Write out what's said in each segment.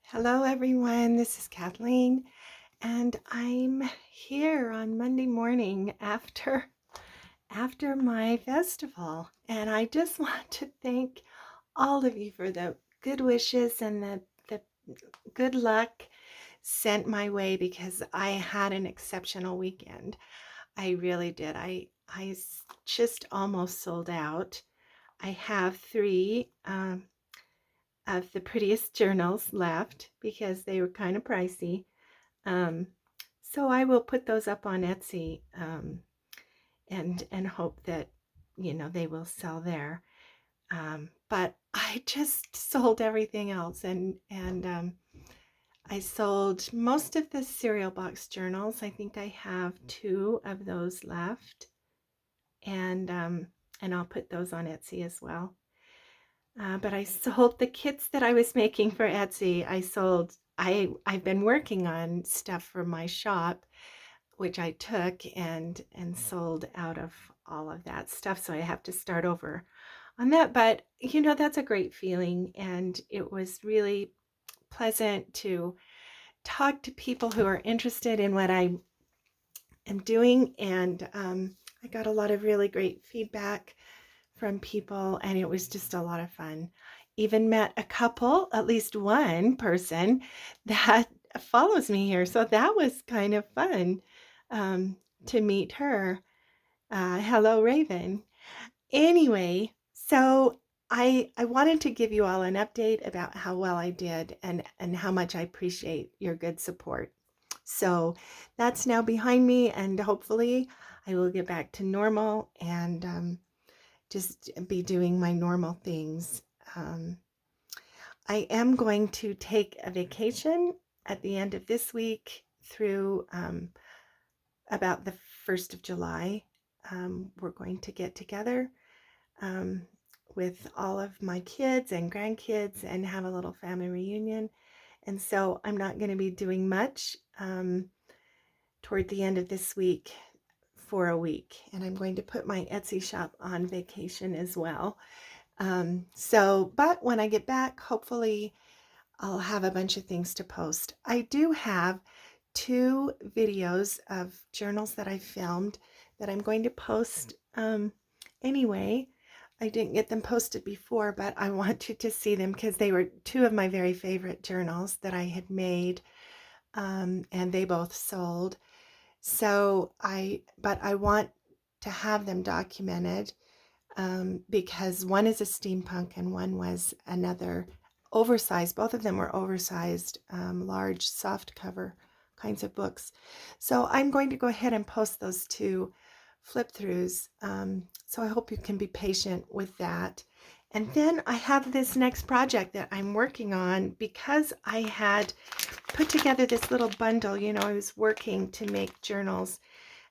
Hello, everyone. This is Kathleen, and I'm here on Monday morning after my festival, and I just want to thank all of you for the good wishes and the good luck sent my way because I had an exceptional weekend. I really did. Just almost sold out. I have three of the prettiest journals left because they were kind of pricey. Um, so I will put those up on Etsy and hope that they will sell there. But I just sold everything else, and I sold most of the cereal box journals. I think I have two of those left, and I'll put those on Etsy as well. But I sold the kits that I was making for Etsy. I've been working on stuff for my shop, which I took and sold out of all of that stuff. So I have to start over on that. But that's a great feeling, and it was really pleasant to talk to people who are interested in what I am doing. And I got a lot of really great feedback from people, and it was just a lot of fun. Even met a couple, at least one person that follows me here. So that was kind of fun to meet her. Hello, Raven. Anyway, so I wanted to give you all an update about how well I did and how much I appreciate your good support. So that's now behind me, and hopefully I will get back to normal and just be doing my normal things. Um, I am going to take a vacation at the end of this week through about the 1st of July. We're going to get together um, with all of my kids and grandkids and have a little family reunion. And so I'm not going to be doing much toward the end of this week for a week. And I'm going to put my Etsy shop on vacation as well. But when I get back, hopefully I'll have a bunch of things to post. I do have 2 videos of journals that I filmed that I'm going to post anyway. I didn't get them posted before, but I want you to see them because they were 2 of my very favorite journals that I had made, and they both sold. But I want to have them documented because one is a steampunk and one was another oversized. Both of them were oversized, large, soft cover kinds of books. So I'm going to go ahead and post those 2 flip throughs. So I hope you can be patient with that. And then I have this next project that I'm working on because I had put together this little bundle. I was working to make journals,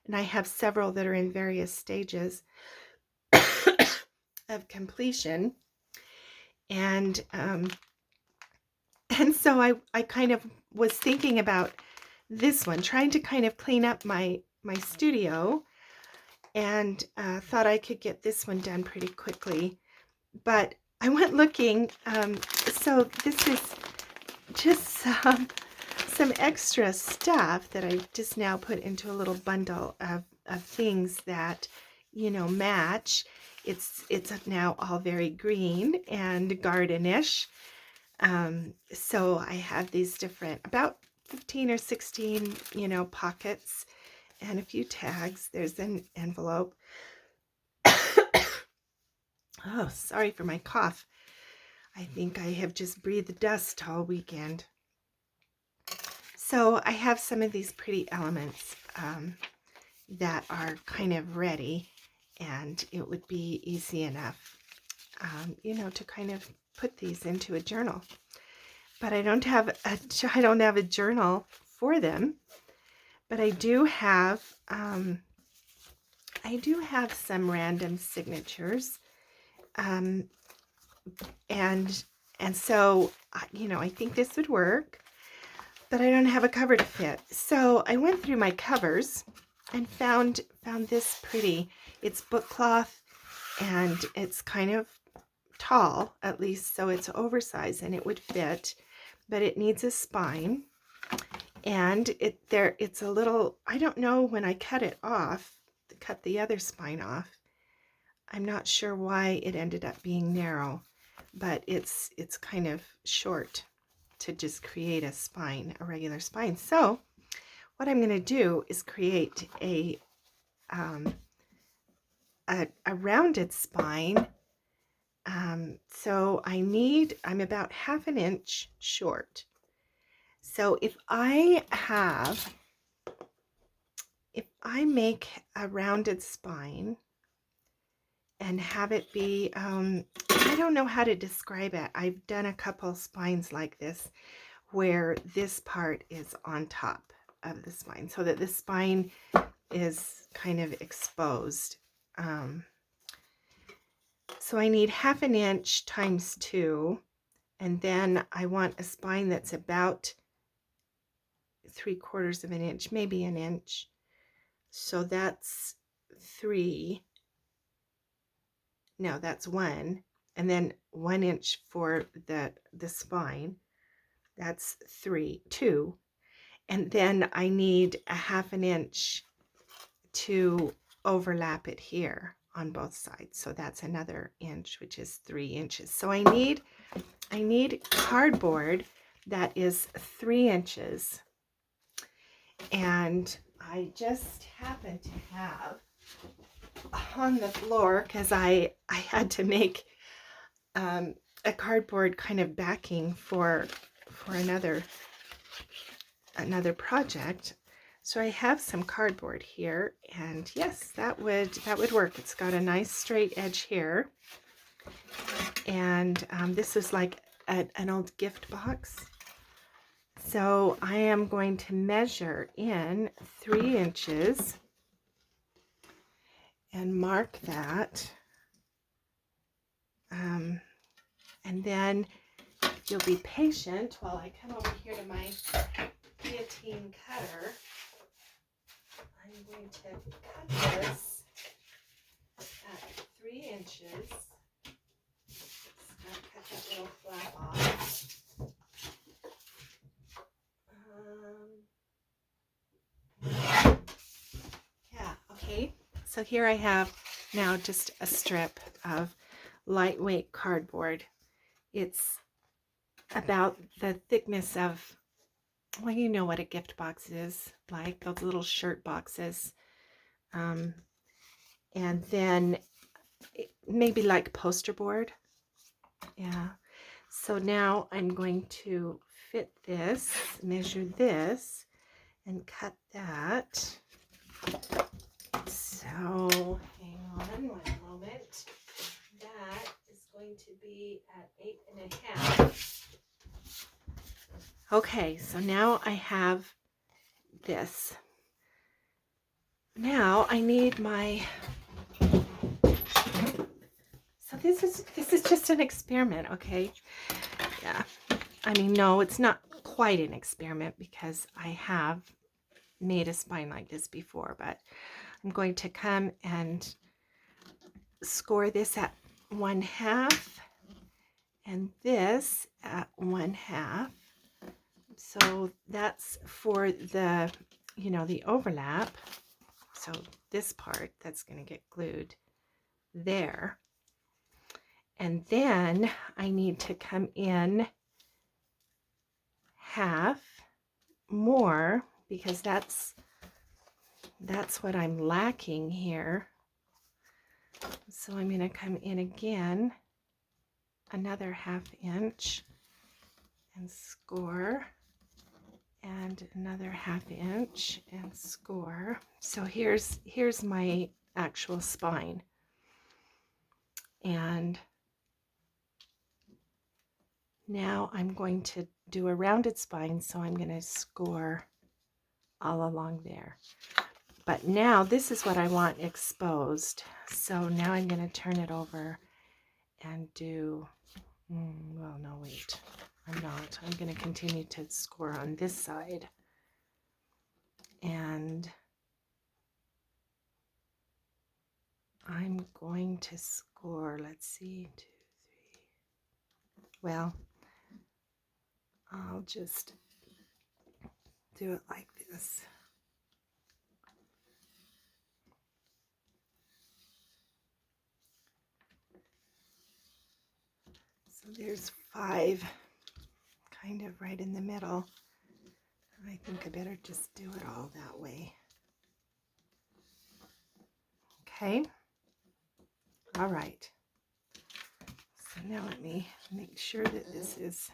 and I have several that are in various stages of completion. And so I kind of was thinking about this one, trying to kind of clean up my studio, and thought I could get this one done pretty quickly. But I went looking, so this is just some extra stuff that I just now put into a little bundle of things that match. It's now all very green and gardenish. So I have these different, about 15 or 16, pockets and a few tags. There's an envelope. Oh, sorry for my cough. I think I have just breathed dust all weekend. So I have some of these pretty elements that are kind of ready, and it would be easy enough, to kind of put these into a journal. But I don't have a journal for them, but I do have some random signatures, and so I think this would work, but I don't have a cover to fit. So I went through my covers and found this pretty. It's book cloth, and it's kind of tall, at least, so it's oversized and it would fit. but it needs a spine. And it's a little, I don't know, when I cut it off, cut the other spine off, I'm not sure why it ended up being narrow, but it's kind of short to just create a spine, a regular spine. So what I'm going to do is create a rounded spine. So I'm about 1/2 inch short. So if I make a rounded spine and have it be, I don't know how to describe it. I've done a couple spines like this where this part is on top of the spine so that the spine is kind of exposed. So I need 1/2 inch times 2, and then I want a spine that's about 3/4 inch, maybe an inch. So that's 3. No, that's 1, and then 1 inch for the spine. That's 2, and then I need a 1/2 inch to overlap it here on both sides. So that's another inch, which is 3 inches. So I need cardboard that is 3 inches, and I just happen to have on the floor, because I had to make a cardboard kind of backing for another project. So I have some cardboard here, and yes, that would work. It's got a nice straight edge here, and this is like an old gift box. So I am going to measure in 3 inches and mark that. And then if you'll be patient while I come over here to my guillotine cutter, I'm going to cut this at 3 inches. Just going to cut that little flap off. Yeah, okay. So here I have now just a strip of lightweight cardboard. It's about the thickness of, well, you know what a gift box is, like those little shirt boxes. And then maybe like poster board. Yeah. So now I'm going to fit this, measure this, and cut that. So hang on one moment. That is going to be at 8.5. Okay, so now I have this. Now I need my, so this is just an experiment, okay? Yeah. I mean, no, it's not quite an experiment because I have made a spine like this before, but I'm going to come and score this at 1/2 and this at 1/2. So that's for the, the overlap. So this part that's going to get glued there. And then I need to come in 1/2 more because that's what I'm lacking here. So I'm going to come in again another 1/2 inch and score, and another 1/2 inch and score. So here's my actual spine, and now I'm going to do a rounded spine, so I'm going to score all along there. But now this is what I want exposed. So now I'm going to turn it over and do, well, no, wait, I'm not. I'm going to continue to score on this side. And I'm going to score, let's see, 2, 3. Well, I'll just do it like this. So there's 5 kind of right in the middle. I think I better just do it all that way. Okay. All right. So now let me make sure that this is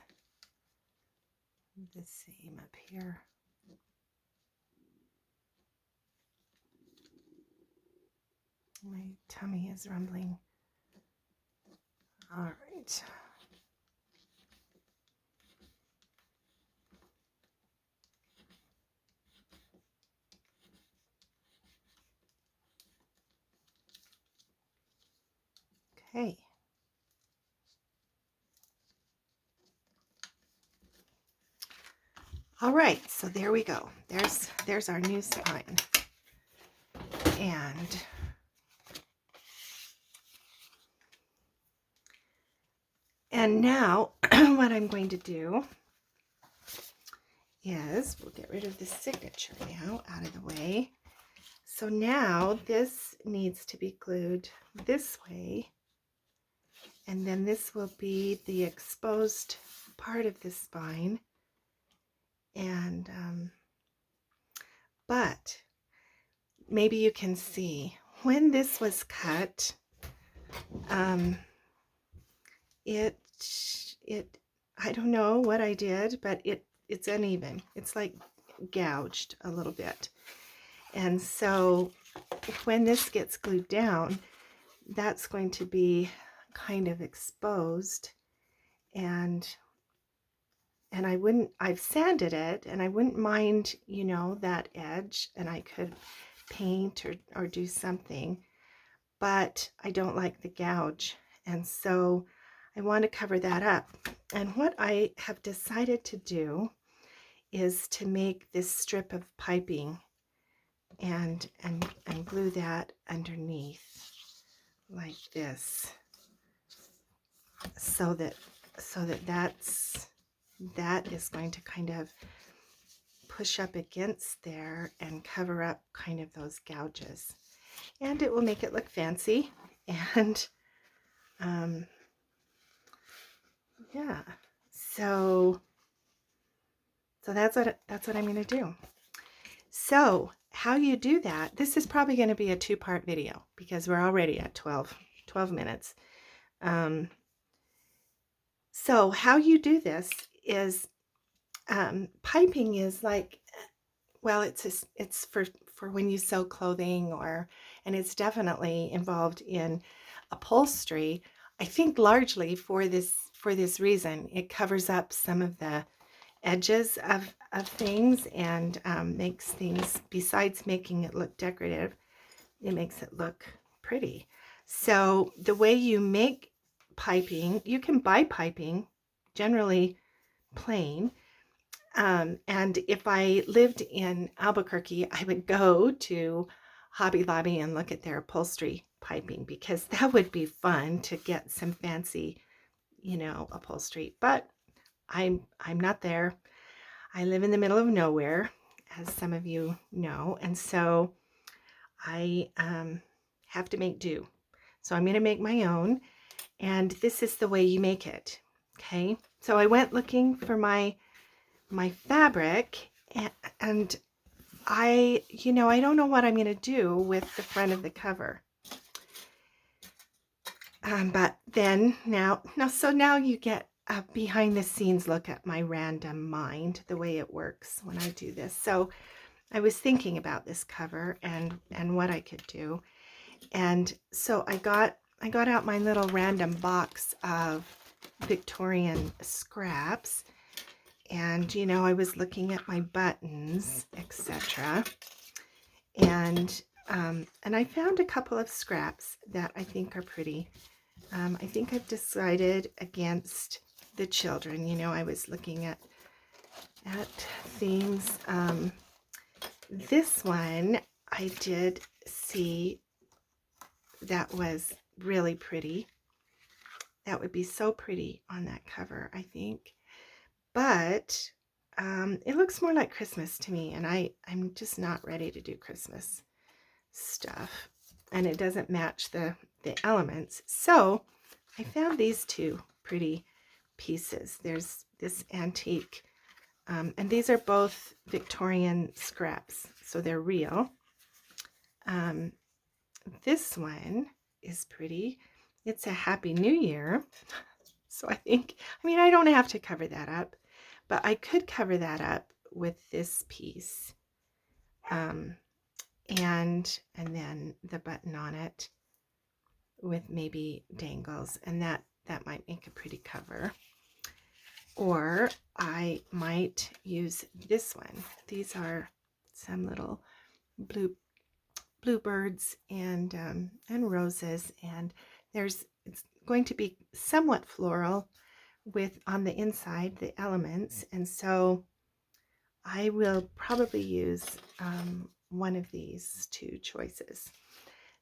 the same up here. My tummy is rumbling. All right. Okay. All right, so there we go. There's our new spine. And now what I'm going to do is we'll get rid of the signature now out of the way. So now this needs to be glued this way, and then this will be the exposed part of the spine. And but maybe you can see when this was cut, it I don't know what I did, but it's uneven. It's like gouged a little bit. And so when this gets glued down, that's going to be kind of exposed, and I've sanded it, and I wouldn't mind, you know, that edge, and I could paint or do something, but I don't like the gouge. And so I want to cover that up. And what I have decided to do is to make this strip of piping and glue that underneath like this, so that that is going to kind of push up against there and cover up kind of those gouges, and it will make it look fancy. And yeah, so that's what I'm going to do. So how you do that, this is probably going to be a 2-part video because we're already at 12 minutes. So how you do this is, piping is like, well, it's for when you sew clothing, and it's definitely involved in upholstery. I think largely for this reason. It covers up some of the edges of things, and makes things, besides making it look decorative, it makes it look pretty. So the way you make piping, you can buy piping, generally plain. And if I lived in Albuquerque, I would go to Hobby Lobby and look at their upholstery piping, because that would be fun to get some fancy, you know, upholstery. But I'm not there. I live in the middle of nowhere, as some of you know, and so I have to make do. So I'm going to make my own, and this is the way you make it. Okay, so I went looking for my fabric, and I don't know what I'm going to do with the front of the cover. But then now you get a behind the scenes look at my random mind, the way it works when I do this. So I was thinking about this cover and what I could do. And so I got out my little random box of Victorian scraps. And, you know, I was looking at my buttons, etc. And I found a couple of scraps that I think are pretty. I think I've decided against the children. You know, I was looking at things. This one I did see that was really pretty. That would be so pretty on that cover, I think. but it looks more like Christmas to me, and I'm just not ready to do Christmas stuff, and it doesn't match the elements. So I found these two pretty pieces. There's this antique, and these are both Victorian scraps, so they're real. This one is pretty. It's a Happy New Year. So I mean, I don't have to cover that up, but I could cover that up with this piece. And then the button on it with maybe dangles, and that might make a pretty cover. Or I might use this one. These are some little bluebirds and roses, and it's going to be somewhat floral with on the inside the elements, and so I will probably use one of these two choices.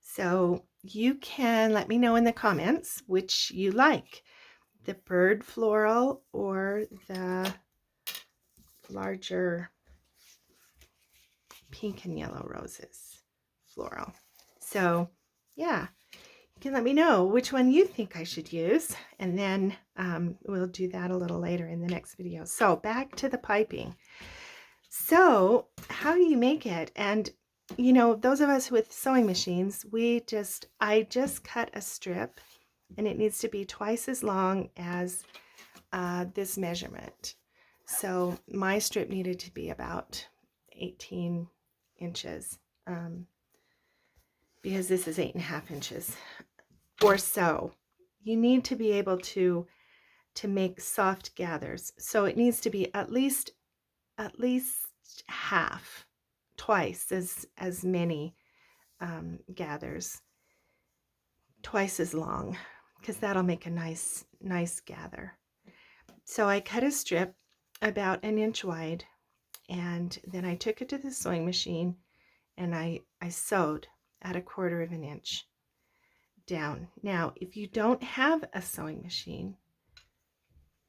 So you can let me know in the comments which you like, the bird floral or the larger pink and yellow roses floral. So yeah, you can let me know which one you think I should use, and then we'll do that a little later in the next video. So back to the piping. So how do you make it? And you know, those of us with sewing machines, I just cut a strip, and it needs to be twice as long as this measurement. So my strip needed to be about 18 inches because this is 8.5 inches or so. You need to be able to make soft gathers. So it needs to be at least half, twice as many gathers, twice as long, because that'll make a nice gather. So I cut a strip about 1 inch wide, and then I took it to the sewing machine, and I sewed at 1/4 of an inch down. Now, if you don't have a sewing machine,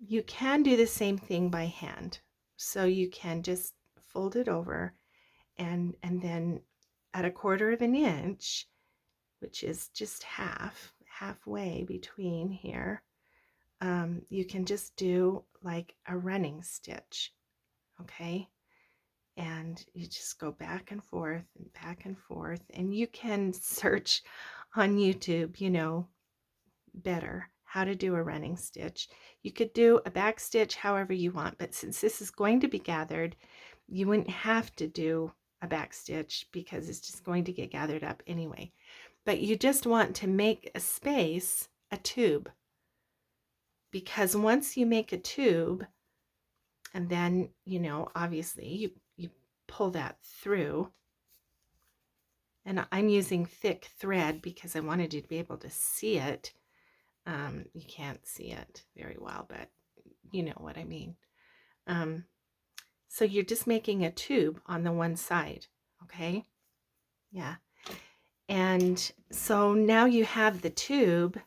you can do the same thing by hand. So you can just fold it over, and then at 1/4 of an inch, which is just halfway between here, you can just do like a running stitch, okay? And you just go back and forth and back and forth, and you can search on YouTube, you know, better how to do a running stitch. You could do a back stitch however you want, but since this is going to be gathered, you wouldn't have to do a back stitch because it's just going to get gathered up anyway. But you just want to make a space, a tube, because once you make a tube, and then, you know, obviously you pull that through, and I'm using thick thread because I wanted you to be able to see it. You can't see it very well, but you know what I mean. So you're just making a tube on the one side, okay? Yeah. And so now you have the tube,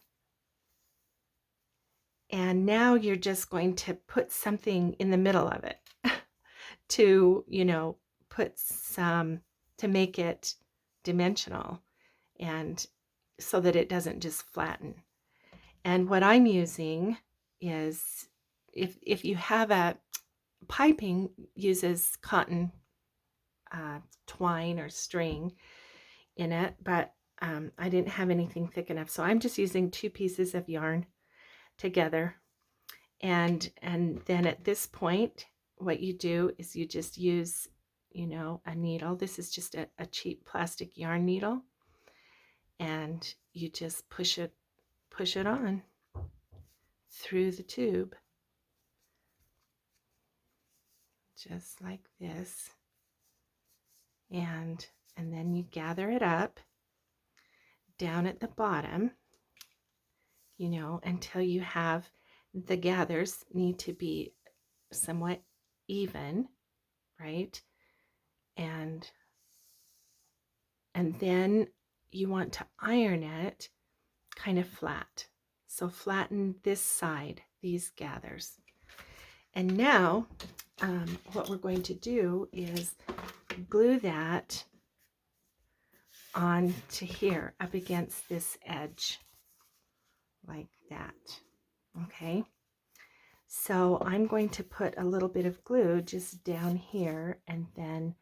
and now you're just going to put something in the middle of it to, you know, put some, to make it dimensional, and so that it doesn't just flatten. And what I'm using is, if you have a piping, uses cotton twine or string in it, but I didn't have anything thick enough, so I'm just using 2 pieces of yarn together. And then at this point, what you do is you just use, you know, a needle. This is just a cheap plastic yarn needle, and you just push it on through the tube, just like this, and then you gather it up down at the bottom, you know, until you have the gathers need to be somewhat even, right? And then you want to iron it kind of flat. So flatten this side, these gathers. And now what we're going to do is glue that on to here up against this edge like that. Okay, so I'm going to put a little bit of glue just down here and then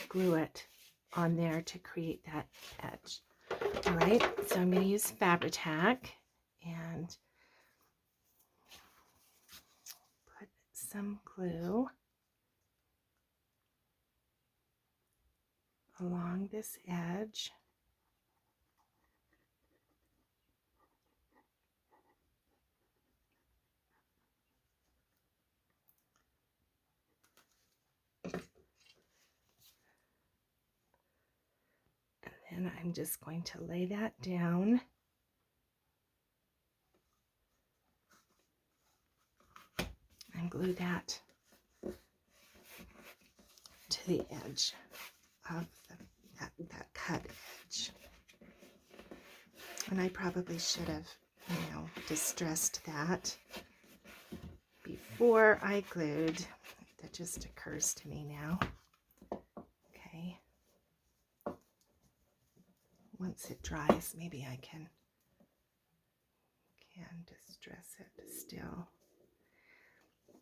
glue it on there to create that edge. All right, so I'm going to use Fabri-Tac and put some glue along this edge. And I'm just going to lay that down. And glue that to the edge of that cut edge. And I probably should have, distressed that before I glued. That just occurs to me now. Okay. Once it dries, maybe I can distress it still.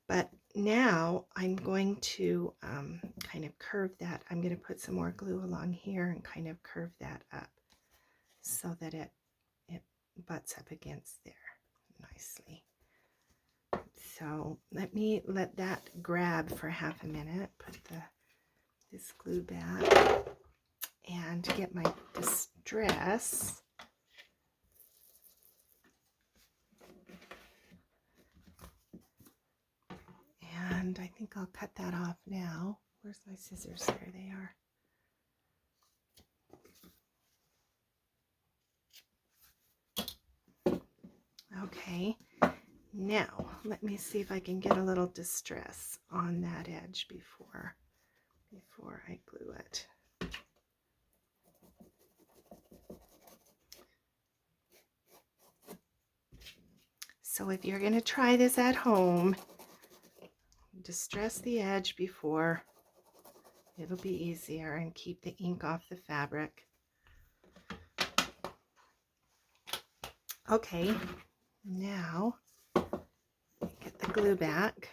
But now I'm going to kind of curve that. I'm going to put some more glue along here and kind of curve that up so that it butts up against there nicely. So let that grab for half a minute. Put this glue back and get my distress. And I think I'll cut that off now. Where's my scissors? There they are. Okay, now let me see if I can get a little distress on that edge before I glue it. So if you're going to try this at home, distress the edge before. It'll be easier and keep the ink off the fabric. Okay, now get the glue back.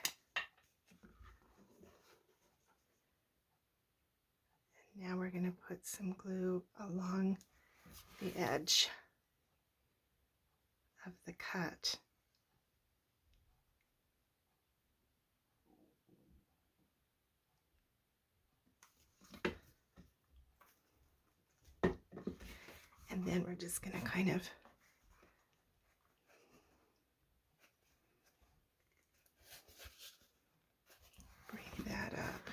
Now we're going to put some glue along the edge of the cut. And then we're just going to kind of bring that up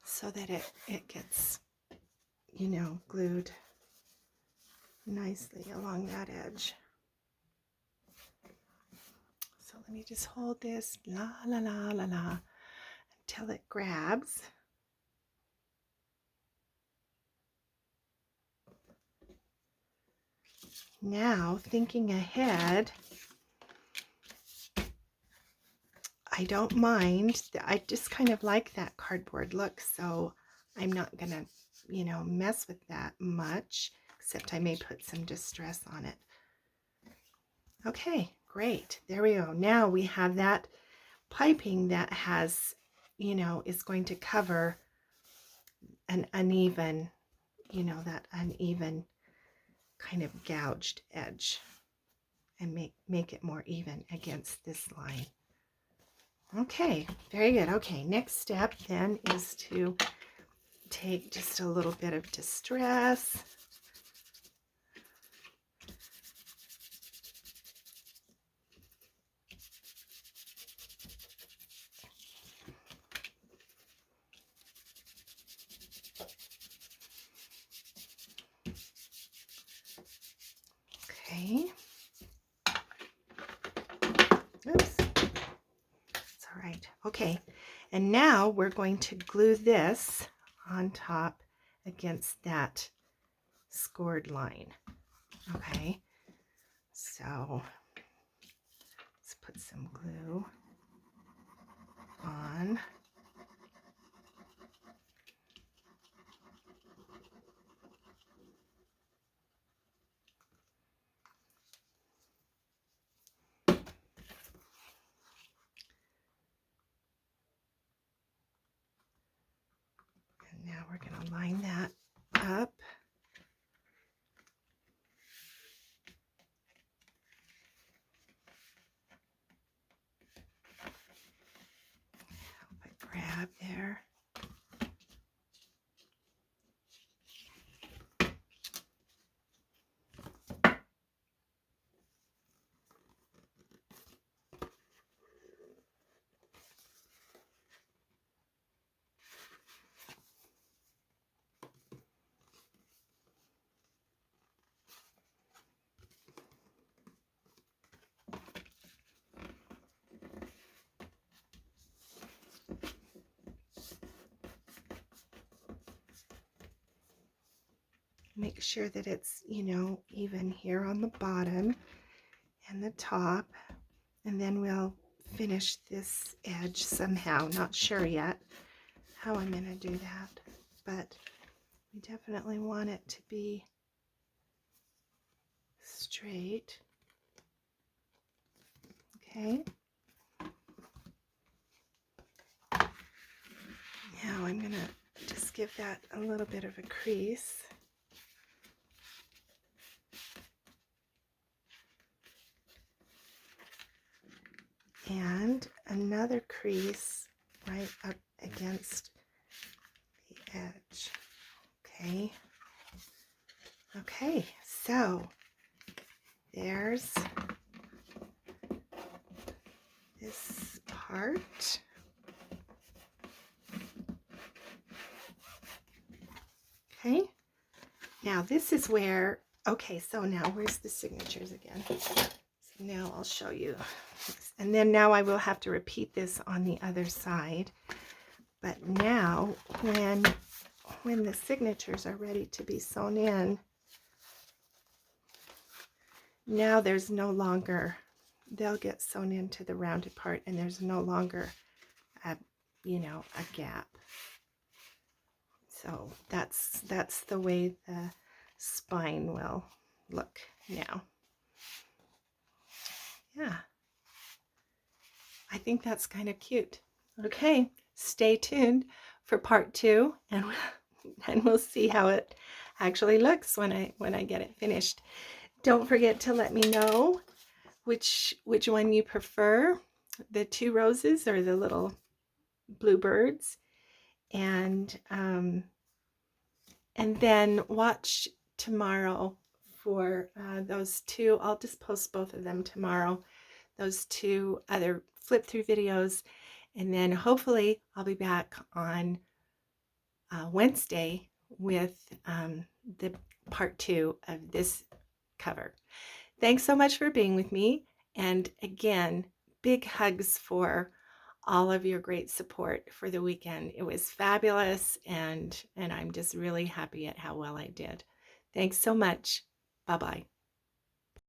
so that it gets, glued nicely along that edge. So let me just hold this, la la la la la, until it grabs. Now, thinking ahead, I don't mind. I just kind of like that cardboard look, so I'm not going to, mess with that much, except I may put some distress on it. Okay, great. There we go. Now we have that piping that has, is going to cover an uneven, that uneven kind of gouged edge and make it more even against this line. Okay, very good. Okay, next step then is to take just a little bit of distress. Okay. Oops. It's all right. Okay. And now we're going to glue this on top against that scored line. Okay. So put some glue on. And now we're going to line that up. Help it grab there. Make sure that it's, even here on the bottom and the top. And then we'll finish this edge somehow. Not sure yet how I'm going to do that, but we definitely want it to be straight. Okay. Now I'm going to just give that a little bit of a crease. And another crease right up against the edge. Okay. Okay, so there's this part. Okay, now this is where, okay, so now where's the signatures again? So now I'll show you. And then now I will have to repeat this on the other side. But now when the signatures are ready to be sewn in, now there's no longer, they'll get sewn into the rounded part and there's no longer a gap. So that's the way the spine will look now. Yeah, I think that's kind of cute. Okay, stay tuned for part 2, and we'll see how it actually looks when I get it finished. Don't forget to let me know which one you prefer, the 2 roses or the little bluebirds, and then watch tomorrow for those 2. I'll just post both of them tomorrow, those 2 other flip through videos, and then hopefully I'll be back on Wednesday with the part 2 of this cover. Thanks so much for being with me, and again, big hugs for all of your great support for the weekend. It was fabulous, and I'm just really happy at how well I did. Thanks so much. Bye-bye.